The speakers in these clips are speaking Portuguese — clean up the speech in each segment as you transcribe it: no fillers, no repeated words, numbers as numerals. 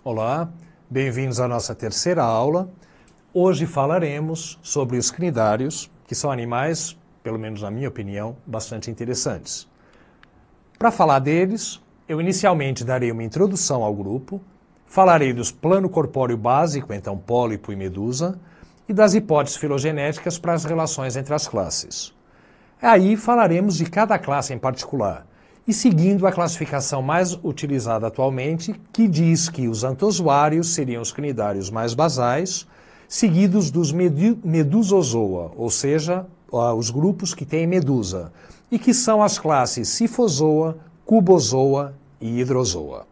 Olá, bem-vindos à nossa terceira aula. Hoje falaremos sobre os cnidários, que são animais, pelo menos na minha opinião, bastante interessantes. Para falar deles, eu inicialmente darei uma introdução ao grupo, falarei dos plano corpóreo básico, então pólipo e medusa, e das hipóteses filogenéticas para as relações entre as classes. Aí falaremos de cada classe em particular, e seguindo a classificação mais utilizada atualmente, que diz que os antozoários seriam os cnidários mais basais, seguidos dos medusozoa, ou seja, os grupos que têm medusa, e que são as classes Sifozoa, Cubozoa e Hidrozoa.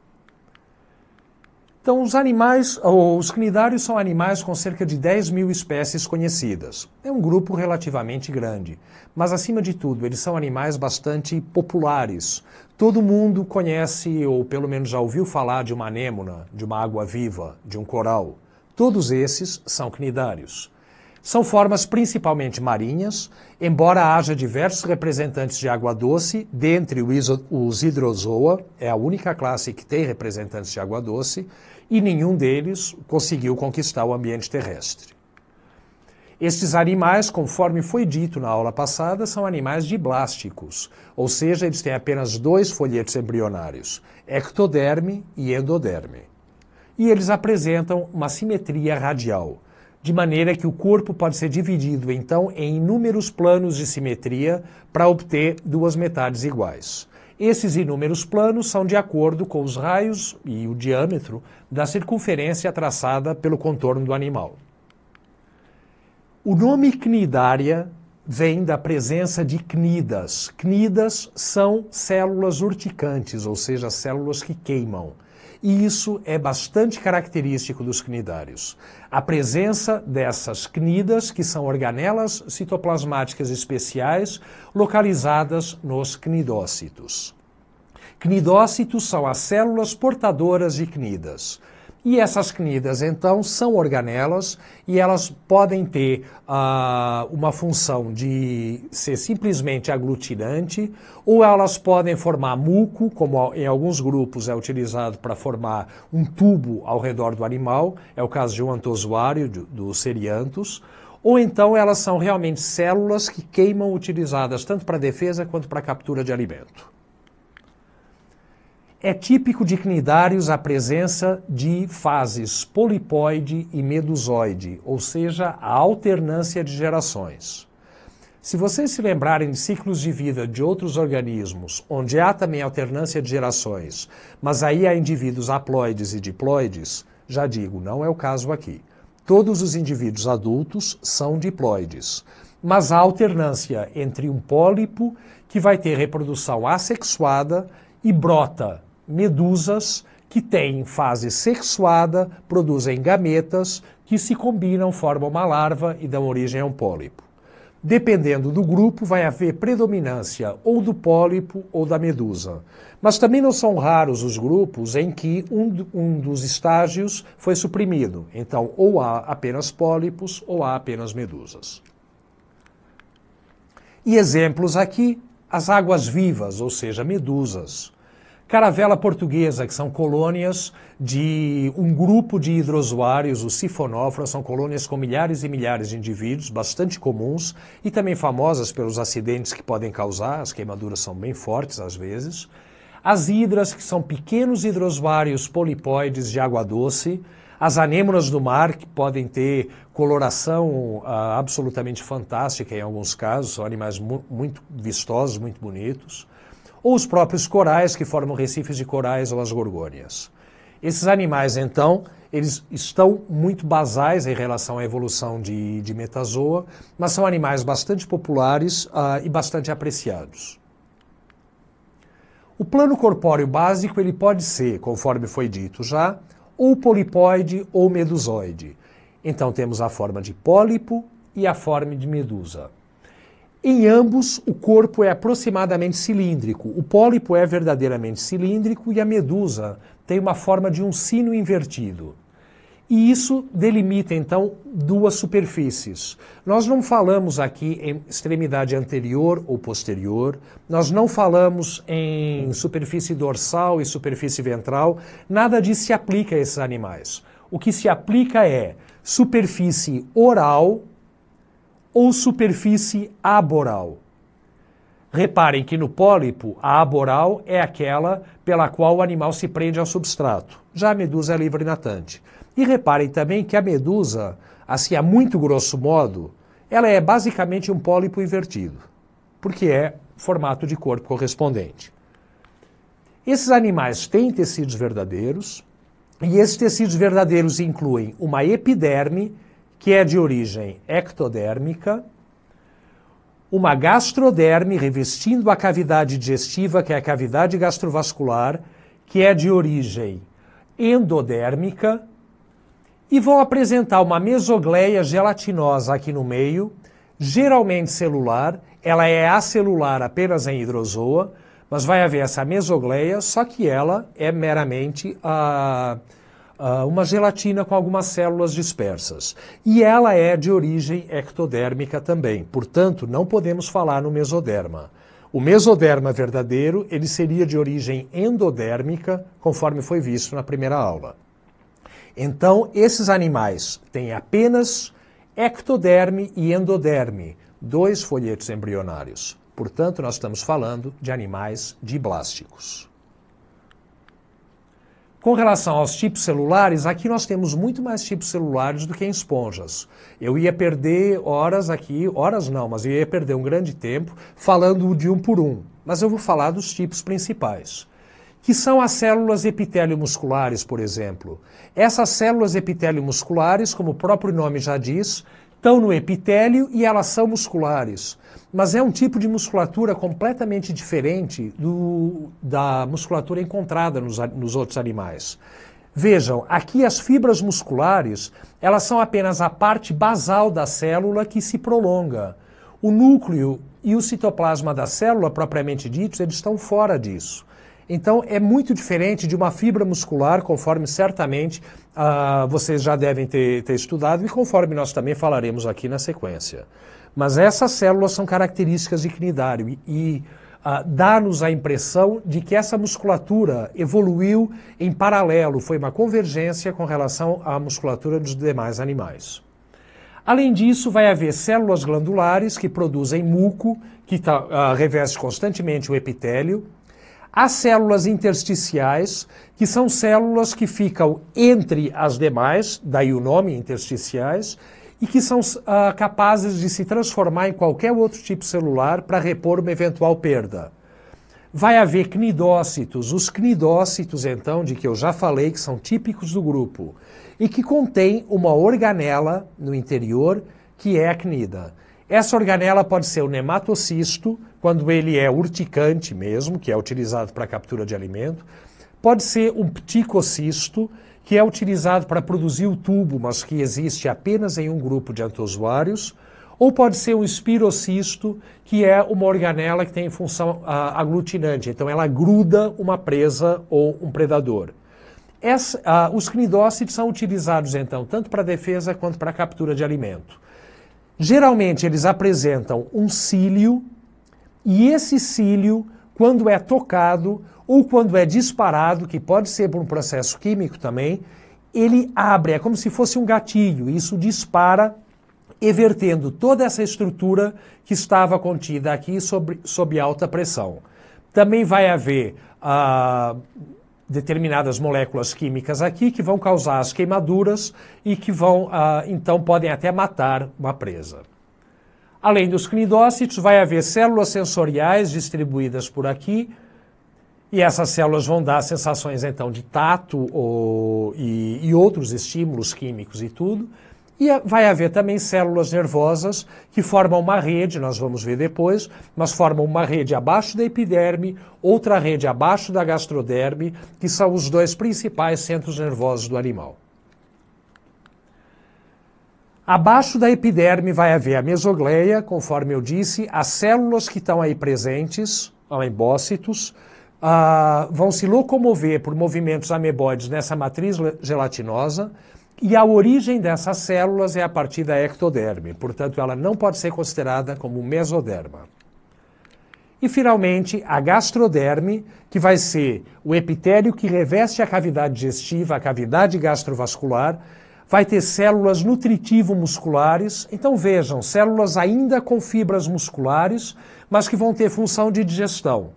Então, os cnidários são animais com cerca de 10 mil espécies conhecidas. É um grupo relativamente grande, mas, acima de tudo, eles são animais bastante populares. Todo mundo conhece, ou pelo menos já ouviu falar de uma anêmona, de uma água-viva, de um coral. Todos esses são cnidários. São formas principalmente marinhas, embora haja diversos representantes de água doce, dentre os hidrozoa, é a única classe que tem representantes de água doce, e nenhum deles conseguiu conquistar o ambiente terrestre. Estes animais, conforme foi dito na aula passada, são animais diblásticos, ou seja, eles têm apenas dois folhetos embrionários, ectoderme e endoderme. E eles apresentam uma simetria radial, de maneira que o corpo pode ser dividido, então, em inúmeros planos de simetria para obter duas metades iguais. Esses inúmeros planos são de acordo com os raios e o diâmetro da circunferência traçada pelo contorno do animal. O nome cnidária vem da presença de cnidas. Cnidas são células urticantes, ou seja, células que queimam. E isso é bastante característico dos cnidários. A presença dessas cnidas, que são organelas citoplasmáticas especiais localizadas nos cnidócitos. Cnidócitos são as células portadoras de cnidas. E essas cnidas, então, são organelas e elas podem ter uma função de ser simplesmente aglutinante, ou elas podem formar muco, como em alguns grupos é utilizado para formar um tubo ao redor do animal, é o caso de um antozoário, do Cerianthus, ou então elas são realmente células que queimam, utilizadas tanto para defesa quanto para captura de alimento. É típico de cnidários a presença de fases polipóide e medusoide, ou seja, a alternância de gerações. Se vocês se lembrarem de ciclos de vida de outros organismos, onde há também alternância de gerações, mas aí há indivíduos haploides e diploides, já digo, não é o caso aqui. Todos os indivíduos adultos são diploides, mas há alternância entre um pólipo que vai ter reprodução assexuada e brota medusas que têm fase sexuada, produzem gametas que se combinam, formam uma larva e dão origem a um pólipo. Dependendo do grupo, vai haver predominância ou do pólipo ou da medusa. Mas também não são raros os grupos em que um dos estágios foi suprimido. Então, ou há apenas pólipos ou há apenas medusas. E exemplos aqui, as águas-vivas, ou seja, medusas. Caravela portuguesa, que são colônias de um grupo de hidrozoários, os sifonóforas, são colônias com milhares e milhares de indivíduos, bastante comuns e também famosas pelos acidentes que podem causar, as queimaduras são bem fortes às vezes. As hidras, que são pequenos hidrozoários polipóides de água doce. As anêmonas do mar, que podem ter coloração absolutamente fantástica em alguns casos, são animais muito vistosos, muito bonitos. Ou os próprios corais, que formam recifes de corais, ou as gorgônias. Esses animais, então, eles estão muito basais em relação à evolução de metazoa, mas são animais bastante populares e bastante apreciados. O plano corpóreo básico ele pode ser, conforme foi dito já, ou polipóide ou medusoide. Então temos a forma de pólipo e a forma de medusa. Em ambos, o corpo é aproximadamente cilíndrico. O pólipo é verdadeiramente cilíndrico e a medusa tem uma forma de um sino invertido. E isso delimita, então, duas superfícies. Nós não falamos aqui em extremidade anterior ou posterior, nós não falamos em superfície dorsal e superfície ventral, nada disso se aplica a esses animais. O que se aplica é superfície oral ou superfície aboral. Reparem que no pólipo, a aboral é aquela pela qual o animal se prende ao substrato. Já a medusa é livre natante. E reparem também que a medusa, assim a muito grosso modo, ela é basicamente um pólipo invertido, porque é formato de corpo correspondente. Esses animais têm tecidos verdadeiros, e esses tecidos verdadeiros incluem uma epiderme, que é de origem ectodérmica, uma gastroderme revestindo a cavidade digestiva, que é a cavidade gastrovascular, que é de origem endodérmica, e vão apresentar uma mesogleia gelatinosa aqui no meio, geralmente celular, ela é acelular apenas em hidrozoa, mas vai haver essa mesogleia, só que ela é meramente uma gelatina com algumas células dispersas. E ela é de origem ectodérmica também, portanto não podemos falar no mesoderma. O mesoderma verdadeiro, ele seria de origem endodérmica, conforme foi visto na primeira aula. Então, esses animais têm apenas ectoderme e endoderme, dois folhetos embrionários. Portanto, nós estamos falando de animais diblásticos. Com relação aos tipos celulares, aqui nós temos muito mais tipos celulares do que em esponjas. Eu ia perder horas aqui, horas não, mas eu ia perder um grande tempo falando de um por um. Mas eu vou falar dos tipos principais, que são as células epitélio musculares, por exemplo. Essas células epitélio musculares, como o próprio nome já diz, estão no epitélio e elas são musculares. Mas é um tipo de musculatura completamente diferente da musculatura encontrada nos outros animais. Vejam, aqui as fibras musculares, elas são apenas a parte basal da célula que se prolonga. O núcleo e o citoplasma da célula, propriamente ditos, eles estão fora disso. Então, é muito diferente de uma fibra muscular, conforme certamente vocês já devem ter estudado e conforme nós também falaremos aqui na sequência. Mas essas células são características de cnidário e dá-nos a impressão de que essa musculatura evoluiu em paralelo, foi uma convergência com relação à musculatura dos demais animais. Além disso, vai haver células glandulares que produzem muco, que reveste constantemente o epitélio. As células intersticiais, que são células que ficam entre as demais, daí o nome intersticiais, e que são capazes de se transformar em qualquer outro tipo celular para repor uma eventual perda. Vai haver cnidócitos, os cnidócitos, então, de que eu já falei, que são típicos do grupo, e que contém uma organela no interior, que é a cnida. Essa organela pode ser o nematocisto, quando ele é urticante mesmo, que é utilizado para a captura de alimento. Pode ser um pticocisto, que é utilizado para produzir o tubo, mas que existe apenas em um grupo de antozoários. Ou pode ser um espirocisto, que é uma organela que tem função aglutinante. Então ela gruda uma presa ou um predador. Os cnidócitos são utilizados, então, tanto para defesa quanto para a captura de alimento. Geralmente eles apresentam um cílio, e esse cílio, quando é tocado ou quando é disparado, que pode ser por um processo químico também, ele abre, é como se fosse um gatilho, e isso dispara, evertendo toda essa estrutura que estava contida aqui sob alta pressão. Também vai haver determinadas moléculas químicas aqui que vão causar as queimaduras e que vão, então, podem até matar uma presa. Além dos cnidócitos, vai haver células sensoriais distribuídas por aqui, e essas células vão dar sensações, então, de tato e outros estímulos químicos e tudo. E vai haver também células nervosas que formam uma rede, nós vamos ver depois, mas formam uma rede abaixo da epiderme, outra rede abaixo da gastroderme, que são os dois principais centros nervosos do animal. Abaixo da epiderme vai haver a mesogleia, conforme eu disse, as células que estão aí presentes, embócitos, vão se locomover por movimentos ameboides nessa matriz gelatinosa, E a origem dessas células é a partir da ectoderme, portanto ela não pode ser considerada como mesoderma. E finalmente a gastroderme, que vai ser o epitélio que reveste a cavidade digestiva, a cavidade gastrovascular, vai ter células nutritivo-musculares. Então vejam, células ainda com fibras musculares, mas que vão ter função de digestão.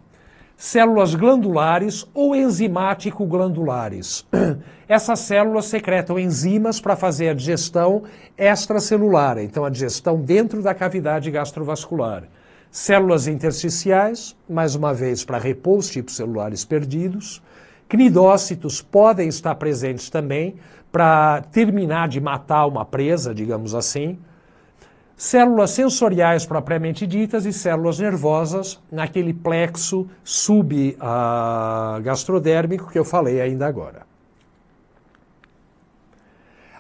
Células glandulares ou enzimático-glandulares. Essas células secretam enzimas para fazer a digestão extracelular, então a digestão dentro da cavidade gastrovascular. Células intersticiais, mais uma vez para repor os tipos celulares perdidos. Cnidócitos podem estar presentes também para terminar de matar uma presa, digamos assim. Células sensoriais propriamente ditas e células nervosas naquele plexo subgastrodérmico que eu falei ainda agora.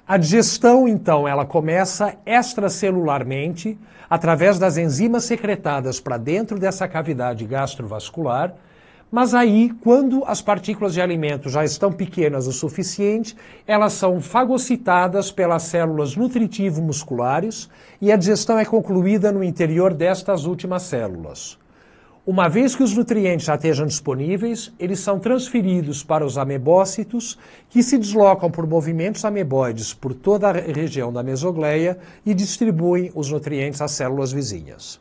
A digestão, então, ela começa extracelularmente, através das enzimas secretadas para dentro dessa cavidade gastrovascular, mas aí, quando as partículas de alimento já estão pequenas o suficiente, elas são fagocitadas pelas células nutritivo-musculares e a digestão é concluída no interior destas últimas células. Uma vez que os nutrientes já estejam disponíveis, eles são transferidos para os amebócitos, que se deslocam por movimentos ameboides por toda a região da mesogleia e distribuem os nutrientes às células vizinhas.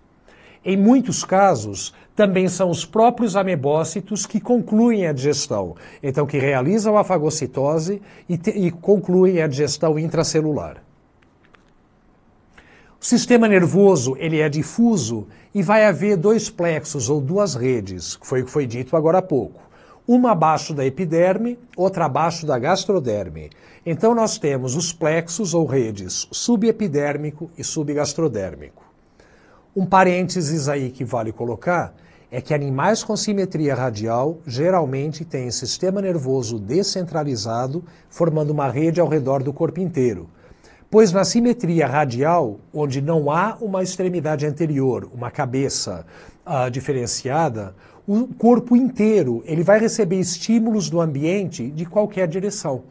Em muitos casos, também são os próprios amebócitos que concluem a digestão, então que realizam a fagocitose e concluem a digestão intracelular. O sistema nervoso ele é difuso e vai haver dois plexos ou duas redes, que foi o que foi dito agora há pouco. Uma abaixo da epiderme, outra abaixo da gastroderme. Então nós temos os plexos ou redes subepidérmico e subgastrodérmico. Um parênteses aí que vale colocar é que animais com simetria radial geralmente têm sistema nervoso descentralizado, formando uma rede ao redor do corpo inteiro. Pois na simetria radial, onde não há uma extremidade anterior, uma cabeça diferenciada, o corpo inteiro ele vai receber estímulos do ambiente de qualquer direção.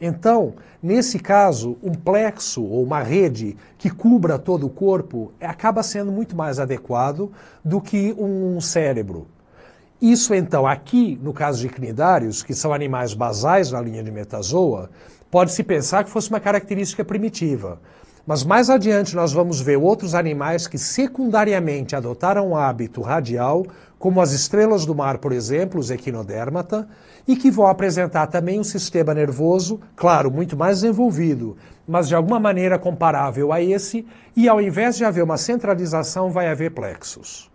Então, nesse caso, um plexo ou uma rede que cubra todo o corpo acaba sendo muito mais adequado do que um cérebro. Isso, então, aqui, no caso de cnidários, que são animais basais na linha de metazoa, pode-se pensar que fosse uma característica primitiva. Mas mais adiante nós vamos ver outros animais que secundariamente adotaram um hábito radial, como as estrelas do mar, por exemplo, os equinodérmata, e que vão apresentar também um sistema nervoso, claro, muito mais desenvolvido, mas de alguma maneira comparável a esse, e ao invés de haver uma centralização, vai haver plexos.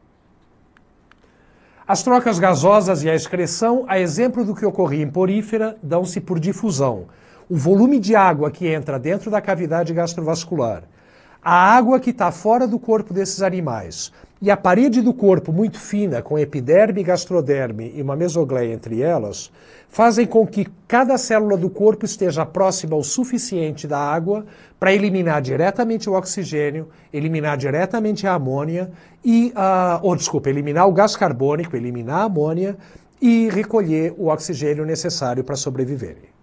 As trocas gasosas e a excreção, a exemplo do que ocorria em porífera, dão-se por difusão. O volume de água que entra dentro da cavidade gastrovascular, a água que está fora do corpo desses animais e a parede do corpo muito fina, com epiderme, gastroderme e uma mesogleia entre elas, fazem com que cada célula do corpo esteja próxima o suficiente da água para eliminar diretamente o oxigênio, eliminar diretamente a amônia, eliminar o gás carbônico, eliminar a amônia e recolher o oxigênio necessário para sobreviverem.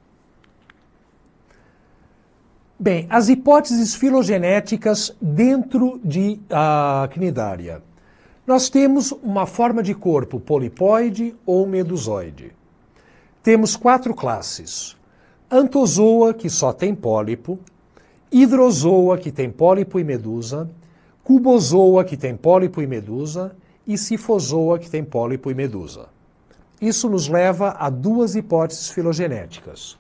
Bem, as hipóteses filogenéticas dentro de cnidária. Nós temos uma forma de corpo polipoide ou medusoide. Temos 4 classes. Anthozoa, que só tem pólipo, Hidrozoa, que tem pólipo e medusa, Cubozoa, que tem pólipo e medusa, e Sifozoa, que tem pólipo e medusa. Isso nos leva a 2 hipóteses filogenéticas.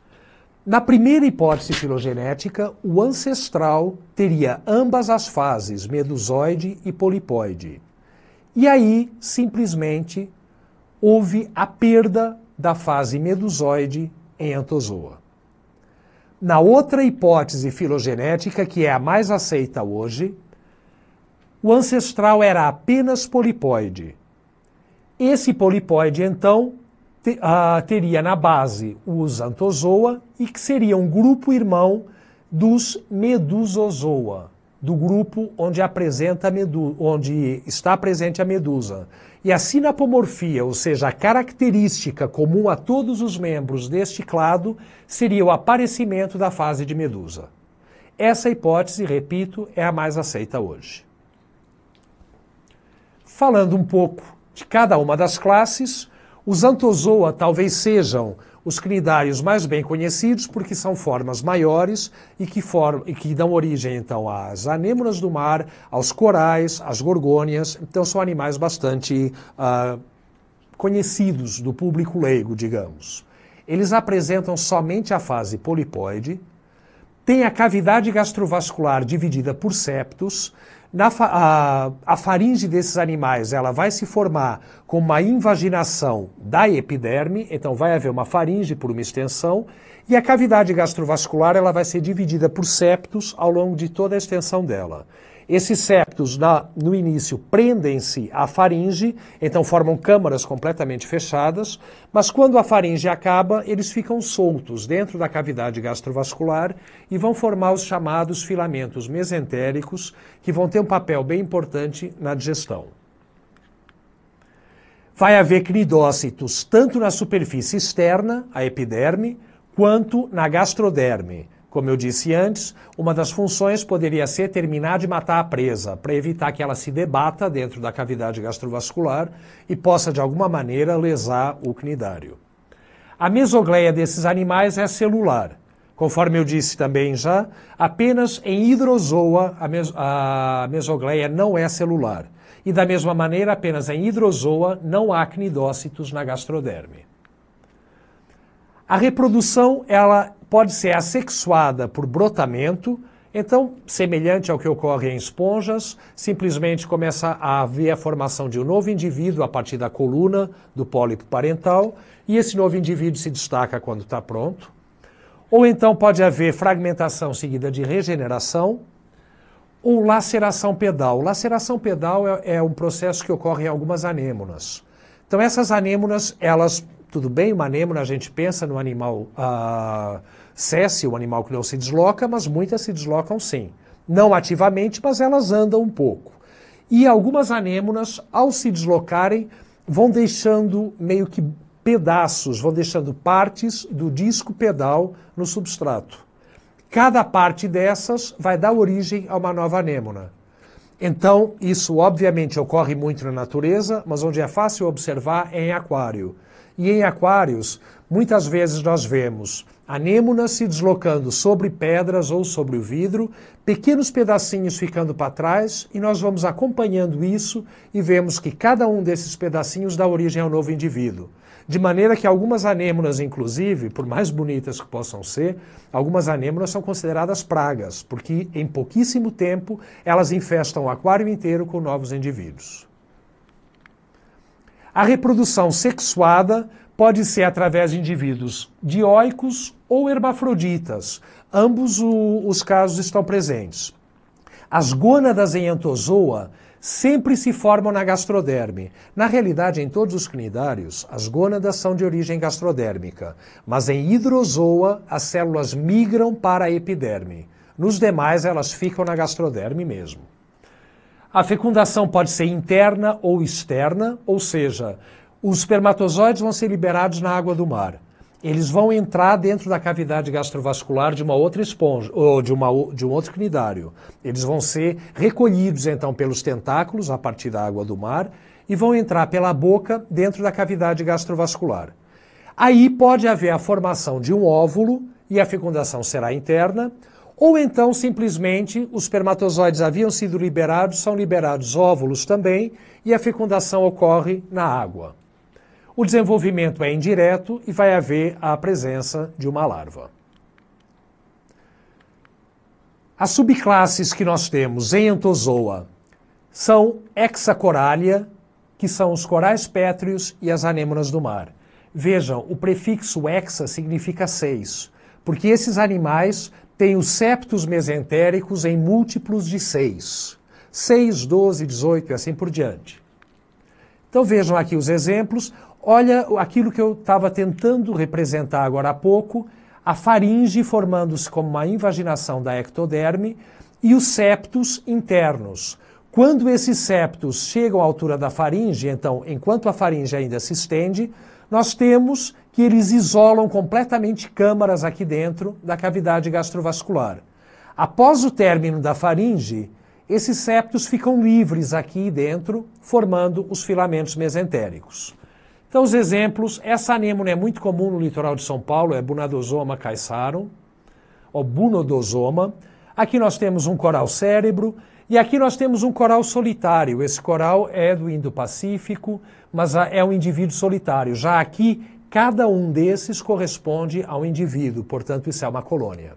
Na primeira hipótese filogenética, o ancestral teria ambas as fases, medusoide e polipoide. E aí, simplesmente, houve a perda da fase medusoide em Anthozoa. Na outra hipótese filogenética, que é a mais aceita hoje, o ancestral era apenas polipoide. Esse polipoide, então, teria na base os Anthozoa e que seria um grupo irmão dos Medusozoa. do grupo onde está presente a medusa. E a sinapomorfia, ou seja, a característica comum a todos os membros deste clado, seria o aparecimento da fase de medusa. Essa hipótese, repito, é a mais aceita hoje. Falando um pouco de cada uma das classes, os Anthozoa talvez sejam os cnidários mais bem conhecidos porque são formas maiores e que dão origem, então, às anêmonas do mar, aos corais, às gorgônias. Então, são animais bastante conhecidos do público leigo, digamos. Eles apresentam somente a fase polipóide, têm a cavidade gastrovascular dividida por septos. A faringe desses animais ela vai se formar com uma invaginação da epiderme, então vai haver uma faringe por uma extensão, e a cavidade gastrovascular ela vai ser dividida por septos ao longo de toda a extensão dela. Esses septos, no início, prendem-se à faringe, então formam câmaras completamente fechadas, mas quando a faringe acaba, eles ficam soltos dentro da cavidade gastrovascular e vão formar os chamados filamentos mesentéricos, que vão ter um papel bem importante na digestão. Vai haver cnidócitos tanto na superfície externa, a epiderme, quanto na gastroderme. Como eu disse antes, uma das funções poderia ser terminar de matar a presa, para evitar que ela se debata dentro da cavidade gastrovascular e possa, de alguma maneira, lesar o cnidário. A mesogleia desses animais é celular. Conforme eu disse também já, apenas em hidrozoa a mesogleia não é celular. E da mesma maneira, apenas em hidrozoa não há cnidócitos na gastroderme. A reprodução, ela pode ser assexuada por brotamento, então, semelhante ao que ocorre em esponjas, simplesmente começa a haver a formação de um novo indivíduo a partir da coluna do pólipo parental, e esse novo indivíduo se destaca quando está pronto. Ou então pode haver fragmentação seguida de regeneração, ou laceração pedal. Laceração pedal é um processo que ocorre em algumas anêmonas. Então, essas anêmonas, elas... Tudo bem, uma anêmona a gente pensa no animal séssil, um animal que não se desloca, mas muitas se deslocam sim. Não ativamente, mas elas andam um pouco. E algumas anêmonas, ao se deslocarem, vão deixando meio que pedaços, vão deixando partes do disco pedal no substrato. Cada parte dessas vai dar origem a uma nova anêmona. Então, isso obviamente ocorre muito na natureza, mas onde é fácil observar é em aquário. E em aquários, muitas vezes nós vemos anêmonas se deslocando sobre pedras ou sobre o vidro, pequenos pedacinhos ficando para trás, e nós vamos acompanhando isso e vemos que cada um desses pedacinhos dá origem a um novo indivíduo. De maneira que algumas anêmonas, inclusive, por mais bonitas que possam ser, algumas anêmonas são consideradas pragas, porque em pouquíssimo tempo elas infestam o aquário inteiro com novos indivíduos. A reprodução sexuada pode ser através de indivíduos dioicos ou hermafroditas. Ambos os casos estão presentes. As gônadas em Anthozoa sempre se formam na gastroderme. Na realidade, em todos os cnidários, as gônadas são de origem gastrodérmica, mas em hidrozoa as células migram para a epiderme. Nos demais, elas ficam na gastroderme mesmo. A fecundação pode ser interna ou externa, ou seja, os espermatozoides vão ser liberados na água do mar. Eles vão entrar dentro da cavidade gastrovascular de uma outra esponja, ou de um outro cnidário. Eles vão ser recolhidos, então, pelos tentáculos, a partir da água do mar, e vão entrar pela boca dentro da cavidade gastrovascular. Aí pode haver a formação de um óvulo, e a fecundação será interna, ou então, simplesmente, os espermatozoides haviam sido liberados, são liberados óvulos também, e a fecundação ocorre na água. O desenvolvimento é indireto e vai haver a presença de uma larva. As subclasses que nós temos em Anthozoa são Hexacoralia, que são os corais pétreos e as anêmonas do mar. Vejam, o prefixo hexa significa 6, porque esses animais têm os septos mesentéricos em múltiplos de 6. 6, 12, 18 e assim por diante. Então vejam aqui os exemplos. Olha aquilo que eu estava tentando representar agora há pouco, a faringe formando-se como uma invaginação da ectoderme e os septos internos. Quando esses septos chegam à altura da faringe, então, enquanto a faringe ainda se estende, nós temos que eles isolam completamente câmaras aqui dentro da cavidade gastrovascular. Após o término da faringe, esses septos ficam livres aqui dentro, formando os filamentos mesentéricos. Então, os exemplos, essa anêmona é muito comum no litoral de São Paulo, é Bunadosoma caesarum, ou Bunodosoma. Aqui nós temos um coral cérebro, e aqui nós temos um coral solitário. Esse coral é do Indo-Pacífico, mas é um indivíduo solitário. Já aqui, cada um desses corresponde a um indivíduo, portanto, isso é uma colônia.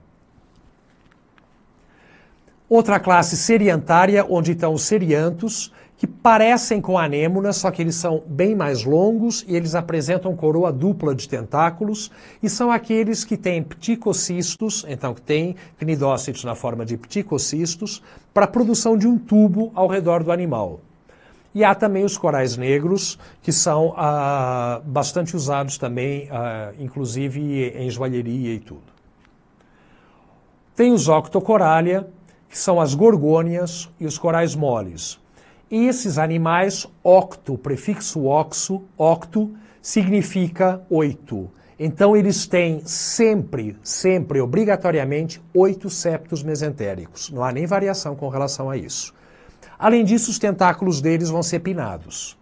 Outra classe seriantária, onde estão os seriantos, que parecem com anêmonas, só que eles são bem mais longos e eles apresentam coroa dupla de tentáculos, e são aqueles que têm pticocistos, então que têm cnidócitos na forma de pticocistos, para a produção de um tubo ao redor do animal. E há também os corais negros, que são bastante usados também, inclusive em joalheria e tudo. Tem os Octocoralia, que são as gorgônias e os corais moles. E esses animais, octo, prefixo oxo, octo, significa 8. Então eles têm sempre, obrigatoriamente, 8 septos mesentéricos. Não há nem variação com relação a isso. Além disso, os tentáculos deles vão ser pinnados.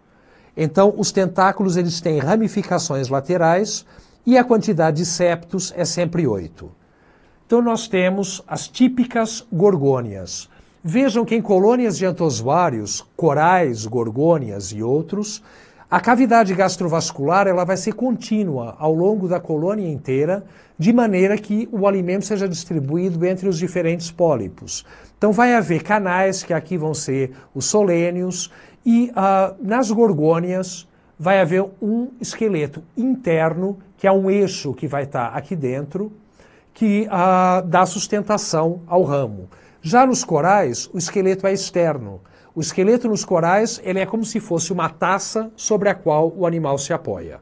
Então, os tentáculos eles têm ramificações laterais e a quantidade de septos é sempre 8. Então, nós temos as típicas gorgônias. Vejam que em colônias de antozoários, corais, gorgônias e outros, a cavidade gastrovascular ela vai ser contínua ao longo da colônia inteira, de maneira que o alimento seja distribuído entre os diferentes pólipos. Então vai haver canais, que aqui vão ser os solênios, e nas gorgônias vai haver um esqueleto interno, que é um eixo que vai estar aqui dentro, que dá sustentação ao ramo. Já nos corais, o esqueleto é externo. O esqueleto nos corais ele é como se fosse uma taça sobre a qual o animal se apoia.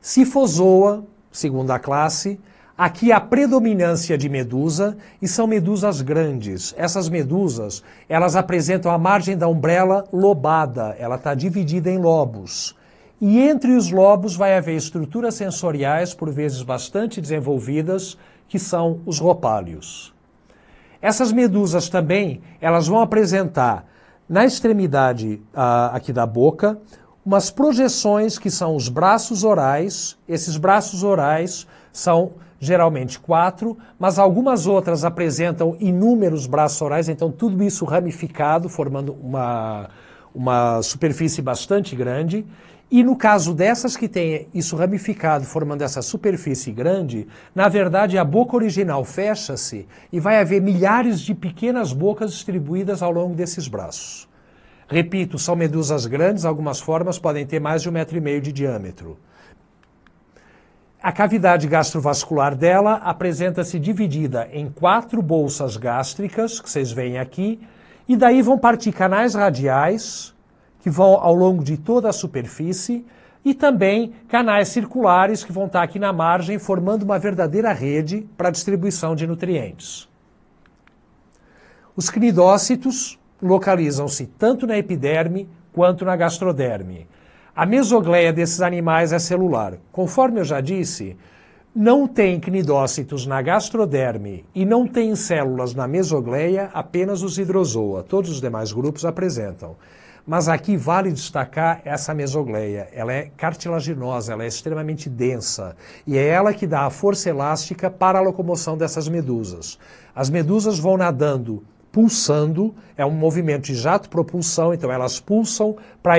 Cifozoa, segunda classe, aqui há predominância de medusa e são medusas grandes. Essas medusas, elas apresentam a margem da umbela lobada, ela está dividida em lobos. E entre os lobos vai haver estruturas sensoriais, por vezes bastante desenvolvidas, que são os ropálios. Essas medusas também, elas vão apresentar na extremidade aqui da boca, umas projeções que são os braços orais. Esses braços orais são geralmente 4, mas algumas outras apresentam inúmeros braços orais, então tudo isso ramificado, formando uma superfície bastante grande. E no caso dessas que têm isso ramificado, formando essa superfície grande, na verdade a boca original fecha-se e vai haver milhares de pequenas bocas distribuídas ao longo desses braços. Repito, são medusas grandes, algumas formas podem ter mais de 1,5 metro de diâmetro. A cavidade gastrovascular dela apresenta-se dividida em 4 bolsas gástricas, que vocês veem aqui, e daí vão partir canais radiais, que vão ao longo de toda a superfície, e também canais circulares que vão estar aqui na margem, formando uma verdadeira rede para a distribuição de nutrientes. Os cnidócitos localizam-se tanto na epiderme quanto na gastroderme. A mesogleia desses animais é celular. Conforme eu já disse, não tem cnidócitos na gastroderme e não tem células na mesogleia, apenas os hidrozoa. Todos os demais grupos apresentam. Mas aqui vale destacar essa mesogleia. Ela é cartilaginosa, ela é extremamente densa. E é ela que dá a força elástica para a locomoção dessas medusas. As medusas vão nadando, pulsando, é um movimento de jato-propulsão, então elas pulsam para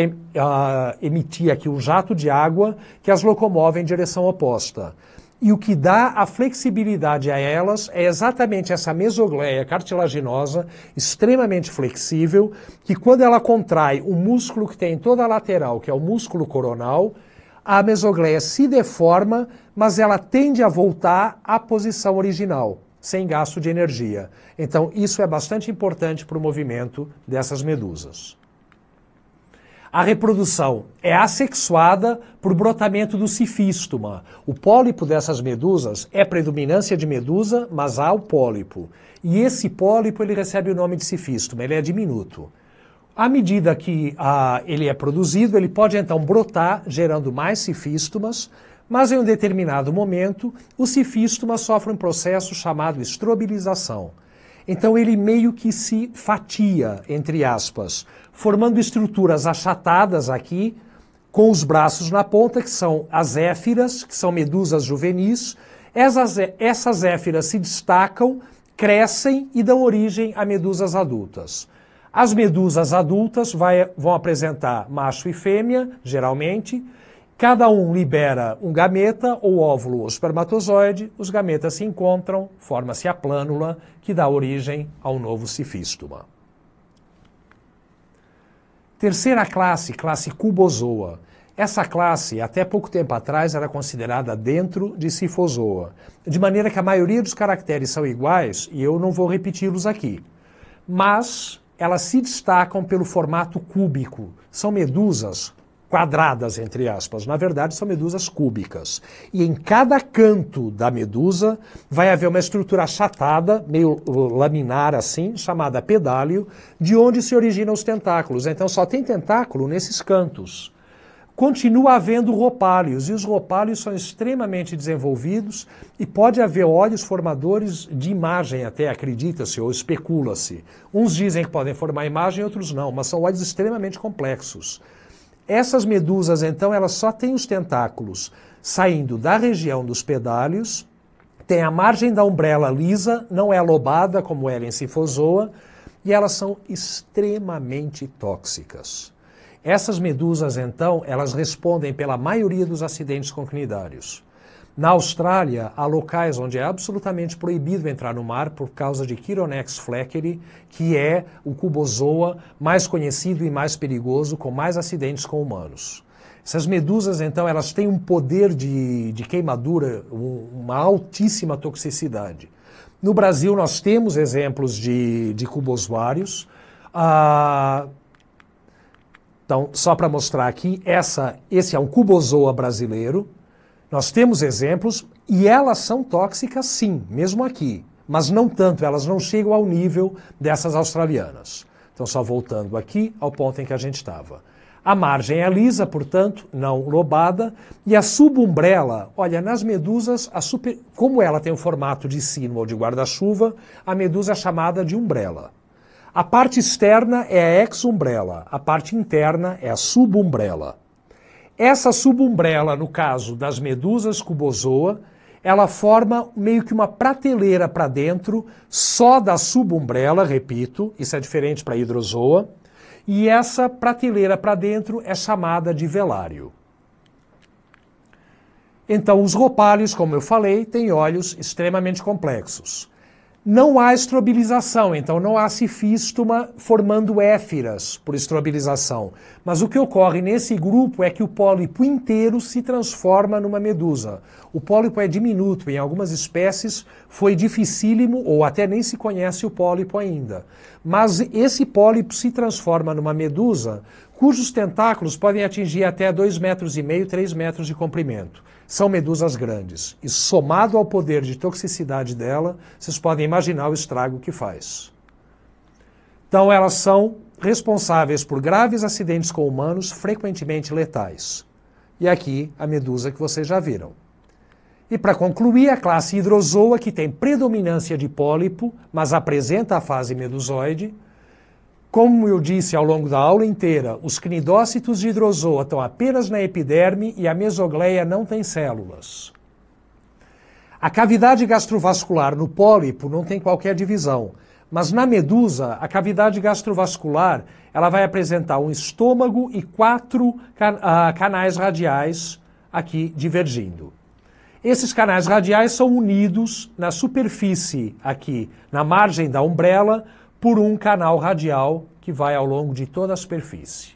emitir aqui um jato de água que as locomove em direção oposta. E o que dá a flexibilidade a elas é exatamente essa mesogleia cartilaginosa, extremamente flexível, que quando ela contrai o músculo que tem em toda a lateral, que é o músculo coronal, a mesogleia se deforma, mas ela tende a voltar à posição original, sem gasto de energia. Então, isso é bastante importante para o movimento dessas medusas. A reprodução é assexuada por brotamento do cifístoma. O pólipo dessas medusas é predominância de medusa, mas há o pólipo. E esse pólipo ele recebe o nome de cifístoma, ele é diminuto. À medida que ele é produzido, ele pode então brotar, gerando mais cifístomas, mas em um determinado momento, o cifístoma sofre um processo chamado estrobilização. Então ele meio que se fatia, entre aspas, formando estruturas achatadas aqui, com os braços na ponta, que são as éfiras, que são medusas juvenis. Essas éfiras se destacam, crescem e dão origem a medusas adultas. As medusas adultas vão apresentar macho e fêmea, geralmente. Cada um libera um gameta, ou óvulo ou espermatozoide. Os gametas se encontram, forma-se a plânula, que dá origem ao novo cifístoma. Terceira classe, classe Cubozoa. Essa classe, até pouco tempo atrás, era considerada dentro de Cifozoa, de maneira que a maioria dos caracteres são iguais, e eu não vou repeti-los aqui. Mas elas se destacam pelo formato cúbico. São medusas quadradas, entre aspas. Na verdade, são medusas cúbicas. E em cada canto da medusa vai haver uma estrutura achatada, meio laminar assim, chamada pedálio, de onde se originam os tentáculos. Então só tem tentáculo nesses cantos. Continua havendo roupálios, e os roupálios são extremamente desenvolvidos e pode haver olhos formadores de imagem até, acredita-se ou especula-se. Uns dizem que podem formar imagem, outros não, mas são olhos extremamente complexos. Essas medusas, então, elas só têm os tentáculos saindo da região dos pedálios, tem a margem da umbrela lisa, não é lobada como era em Cifozoa, e elas são extremamente tóxicas. Essas medusas, então, elas respondem pela maioria dos acidentes concnidários. Na Austrália, há locais onde é absolutamente proibido entrar no mar por causa de Chironex fleckeri, que é o cubozoa mais conhecido e mais perigoso, com mais acidentes com humanos. Essas medusas, então, elas têm um poder de queimadura, uma altíssima toxicidade. No Brasil, nós temos exemplos de cubozoários. Então, só para mostrar aqui, esse é um cubozoa brasileiro. Nós temos exemplos e elas são tóxicas sim, mesmo aqui. Mas não tanto, elas não chegam ao nível dessas australianas. Então, só voltando aqui ao ponto em que a gente estava. A margem é lisa, portanto, não lobada. E a subumbrela, olha, nas medusas, como ela tem o formato de sino ou de guarda-chuva, a medusa é chamada de umbrela. A parte externa é a exumbrela, a parte interna é a subumbrela. Essa subumbrela, no caso das medusas cubozoa, ela forma meio que uma prateleira para dentro, só da subumbrela, repito, isso é diferente para a hidrozoa, e essa prateleira para dentro é chamada de velário. Então, os roupálios, como eu falei, têm olhos extremamente complexos. Não há estrobilização, então não há cifístoma formando éfiras por estrobilização. Mas o que ocorre nesse grupo é que o pólipo inteiro se transforma numa medusa. O pólipo é diminuto, em algumas espécies foi dificílimo ou até nem se conhece o pólipo ainda. Mas esse pólipo se transforma numa medusa cujos tentáculos podem atingir até 2,5 metros, 3 metros de comprimento. São medusas grandes. E somado ao poder de toxicidade dela, vocês podem imaginar o estrago que faz. Então elas são responsáveis por graves acidentes com humanos, frequentemente letais. E aqui a medusa que vocês já viram. E para concluir, a classe hidrozoa, que tem predominância de pólipo, mas apresenta a fase medusoide. Como eu disse ao longo da aula inteira, os cnidócitos de hidrozoa estão apenas na epiderme e a mesogleia não tem células. A cavidade gastrovascular no pólipo não tem qualquer divisão, mas na medusa, a cavidade gastrovascular ela vai apresentar um estômago e 4 canais radiais aqui divergindo. Esses canais radiais são unidos na superfície aqui, na margem da umbrela, por um canal radial que vai ao longo de toda a superfície.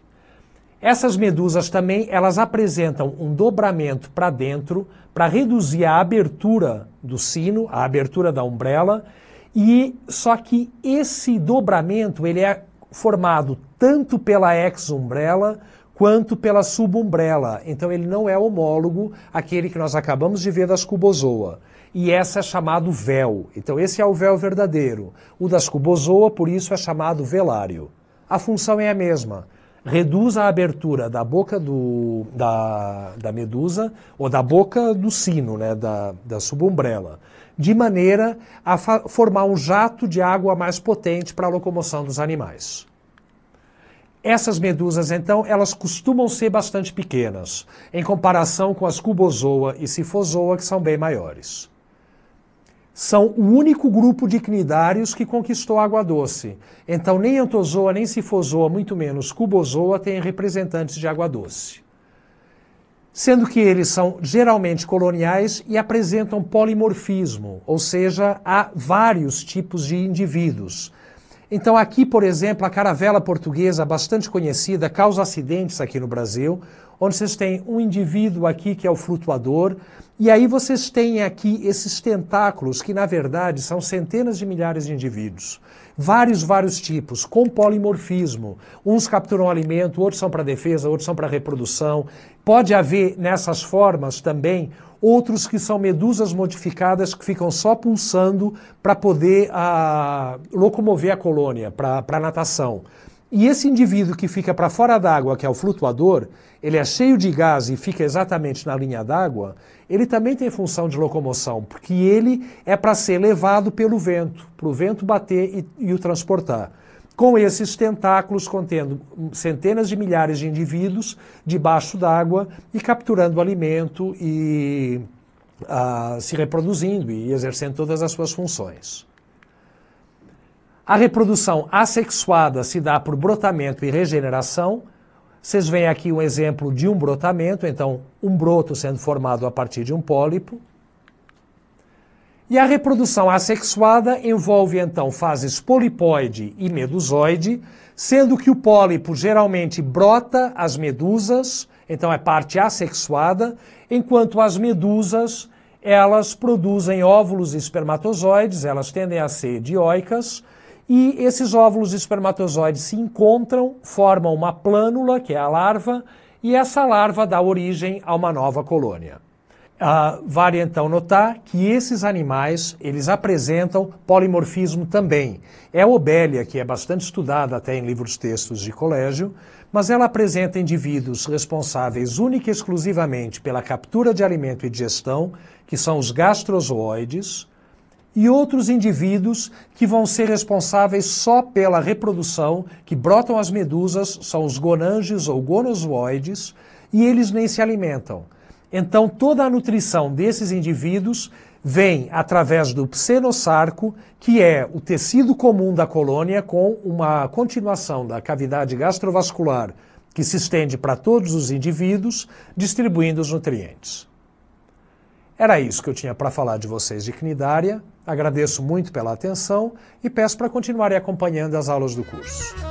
Essas medusas também, elas apresentam um dobramento para dentro para reduzir a abertura do sino, a abertura da umbrela, e só que esse dobramento ele é formado tanto pela exumbrela quanto pela subumbrella. Então ele não é homólogo àquele que nós acabamos de ver das cubozoa. E essa é chamado véu. Então esse é o véu verdadeiro. O das cubozoa, por isso, é chamado velário. A função é a mesma. Reduz a abertura da boca da medusa, ou da boca do sino, né, da subumbrella, de maneira a formar um jato de água mais potente para a locomoção dos animais. Essas medusas, então, elas costumam ser bastante pequenas, em comparação com as cubozoa e sifozoa, que são bem maiores. São o único grupo de cnidários que conquistou a água doce. Então, nem entozoa, nem sifozoa, muito menos cubozoa, têm representantes de água doce. Sendo que eles são geralmente coloniais e apresentam polimorfismo, ou seja, há vários tipos de indivíduos. Então aqui, por exemplo, a caravela portuguesa, bastante conhecida, causa acidentes aqui no Brasil, onde vocês têm um indivíduo aqui que é o flutuador, e aí vocês têm aqui esses tentáculos que, na verdade, são centenas de milhares de indivíduos. Vários tipos, com polimorfismo. Uns capturam alimento, outros são para defesa, outros são para reprodução. Pode haver, nessas formas também, outros que são medusas modificadas que ficam só pulsando para poder locomover a colônia, para a natação. E esse indivíduo que fica para fora d'água, que é o flutuador, ele é cheio de gás e fica exatamente na linha d'água, ele também tem função de locomoção, porque ele é para ser levado pelo vento, para o vento bater e o transportar. Com esses tentáculos contendo centenas de milhares de indivíduos debaixo d'água e capturando alimento e se reproduzindo e exercendo todas as suas funções. A reprodução assexuada se dá por brotamento e regeneração. Vocês veem aqui um exemplo de um brotamento, então um broto sendo formado a partir de um pólipo. E a reprodução assexuada envolve então fases polipoide e medusoide, sendo que o pólipo geralmente brota as medusas, então é parte assexuada, enquanto as medusas, elas produzem óvulos e espermatozoides, elas tendem a ser dioicas, e esses óvulos e espermatozoides se encontram, formam uma plânula, que é a larva, e essa larva dá origem a uma nova colônia. Vale então notar que esses animais, eles apresentam polimorfismo também. É a obelia, que é bastante estudada até em livros textos de colégio, mas ela apresenta indivíduos responsáveis única e exclusivamente pela captura de alimento e digestão, que são os gastrozooides, e outros indivíduos que vão ser responsáveis só pela reprodução, que brotam as medusas, são os gonângios ou gonozoides, e eles nem se alimentam. Então toda a nutrição desses indivíduos vem através do psenosarco, que é o tecido comum da colônia com uma continuação da cavidade gastrovascular que se estende para todos os indivíduos, distribuindo os nutrientes. Era isso que eu tinha para falar de vocês de cnidária. Agradeço muito pela atenção e peço para continuarem acompanhando as aulas do curso.